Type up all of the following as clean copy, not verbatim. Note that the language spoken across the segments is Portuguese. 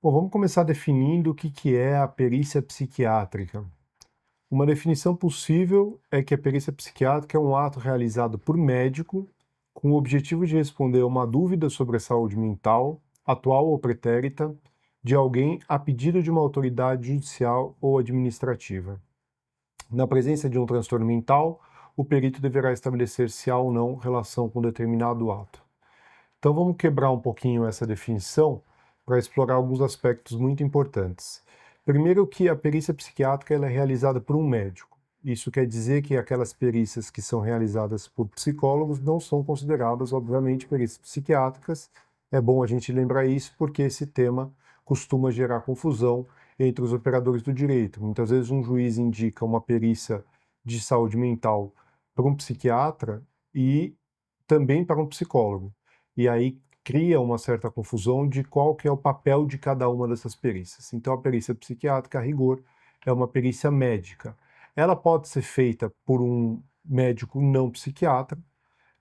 Bom, vamos começar definindo o que é a perícia psiquiátrica. Uma definição possível é que a perícia psiquiátrica é um ato realizado por médico com o objetivo de responder a uma dúvida sobre a saúde mental, atual ou pretérita, de alguém a pedido de uma autoridade judicial ou administrativa. Na presença de um transtorno mental, o perito deverá estabelecer se há ou não relação com determinado ato. Então vamos quebrar um pouquinho essa definição para explorar alguns aspectos muito importantes. Primeiro que a perícia psiquiátrica ela é realizada por um médico. Isso quer dizer que aquelas perícias que são realizadas por psicólogos não são consideradas, obviamente, perícias psiquiátricas. É bom a gente lembrar isso porque esse tema costuma gerar confusão entre os operadores do direito. Muitas vezes um juiz indica uma perícia de saúde mental para um psiquiatra e também para um psicólogo. E aí cria uma certa confusão de qual que é o papel de cada uma dessas perícias. Então, a perícia psiquiátrica, a rigor, é uma perícia médica. Ela pode ser feita por um médico não psiquiatra,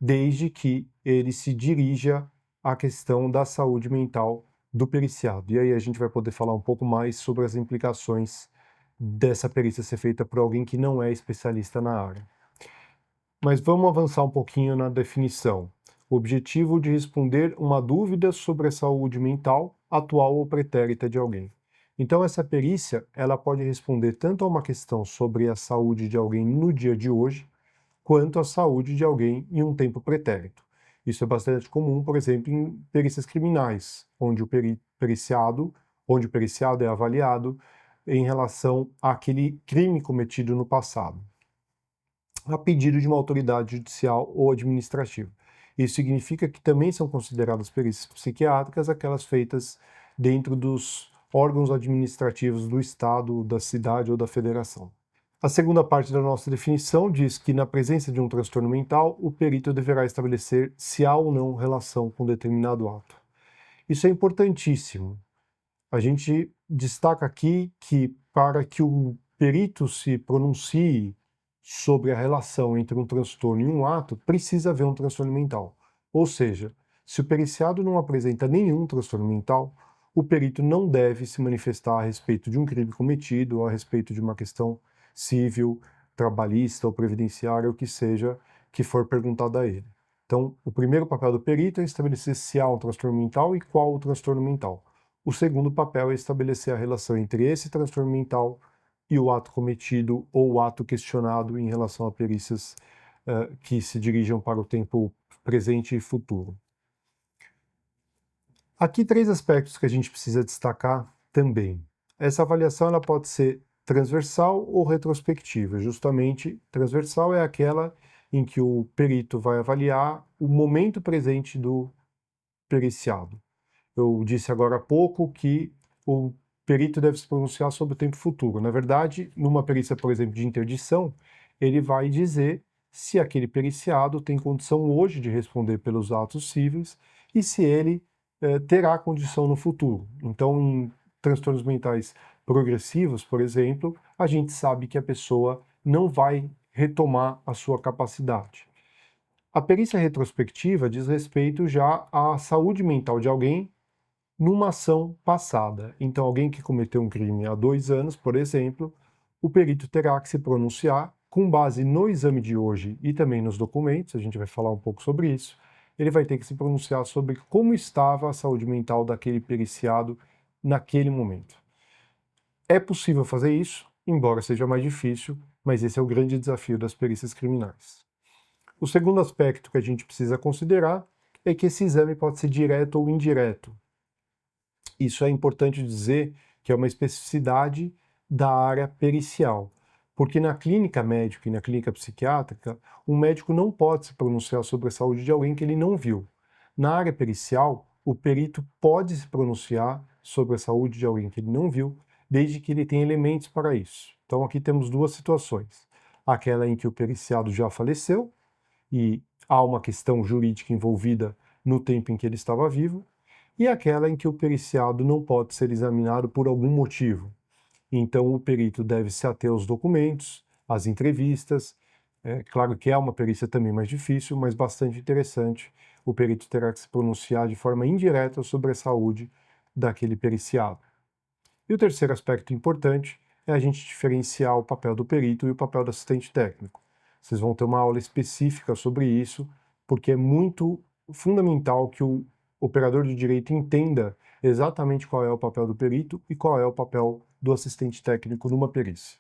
desde que ele se dirija à questão da saúde mental do periciado. E aí a gente vai poder falar um pouco mais sobre as implicações dessa perícia ser feita por alguém que não é especialista na área. Mas vamos avançar um pouquinho na definição. O objetivo de responder uma dúvida sobre a saúde mental atual ou pretérita de alguém. Então essa perícia, ela pode responder tanto a uma questão sobre a saúde de alguém no dia de hoje, quanto a saúde de alguém em um tempo pretérito. Isso é bastante comum, por exemplo, em perícias criminais, onde o periciado é avaliado em relação àquele crime cometido no passado a pedido de uma autoridade judicial ou administrativa. Isso significa que também são consideradas perícias psiquiátricas aquelas feitas dentro dos órgãos administrativos do Estado, da cidade ou da federação. A segunda parte da nossa definição diz que, na presença de um transtorno mental, o perito deverá estabelecer se há ou não relação com determinado ato. Isso é importantíssimo. A gente destaca aqui que, para que o perito se pronuncie sobre a relação entre um transtorno e um ato, precisa haver um transtorno mental. Ou seja, se o periciado não apresenta nenhum transtorno mental, o perito não deve se manifestar a respeito de um crime cometido ou a respeito de uma questão civil, trabalhista ou previdenciária, o que seja que for perguntado a ele. Então, o primeiro papel do perito é estabelecer se há um transtorno mental e qual o transtorno mental. O segundo papel é estabelecer a relação entre esse transtorno mental e o ato cometido ou o ato questionado em relação a perícias que se dirijam para o tempo presente e futuro. Aqui três aspectos que a gente precisa destacar também. Essa avaliação ela pode ser transversal ou retrospectiva. Justamente, transversal é aquela em que o perito vai avaliar o momento presente do periciado. Eu disse agora há pouco que o perito deve se pronunciar sobre o tempo futuro. Na verdade, numa perícia, por exemplo, de interdição, ele vai dizer se aquele periciado tem condição hoje de responder pelos atos cíveis e se ele terá condição no futuro. Então, em transtornos mentais progressivos, por exemplo, a gente sabe que a pessoa não vai retomar a sua capacidade. A perícia retrospectiva diz respeito já à saúde mental de alguém numa ação passada. Então, alguém que cometeu um crime há 2 anos, por exemplo, o perito terá que se pronunciar com base no exame de hoje e também nos documentos, a gente vai falar um pouco sobre isso, ele vai ter que se pronunciar sobre como estava a saúde mental daquele periciado naquele momento. É possível fazer isso, embora seja mais difícil, mas esse é o grande desafio das perícias criminais. O segundo aspecto que a gente precisa considerar é que esse exame pode ser direto ou indireto. Isso é importante dizer que é uma especificidade da área pericial, porque na clínica médica e na clínica psiquiátrica, um médico não pode se pronunciar sobre a saúde de alguém que ele não viu. Na área pericial, o perito pode se pronunciar sobre a saúde de alguém que ele não viu, desde que ele tenha elementos para isso. Então aqui temos duas situações. Aquela em que o periciado já faleceu e há uma questão jurídica envolvida no tempo em que ele estava vivo, e aquela em que o periciado não pode ser examinado por algum motivo. Então, o perito deve se ater aos documentos, às entrevistas. É claro que é uma perícia também mais difícil, mas bastante interessante. O perito terá que se pronunciar de forma indireta sobre a saúde daquele periciado. E o terceiro aspecto importante é a gente diferenciar o papel do perito e o papel do assistente técnico. Vocês vão ter uma aula específica sobre isso, porque é muito fundamental que o operador de direito entenda exatamente qual é o papel do perito e qual é o papel do assistente técnico numa perícia.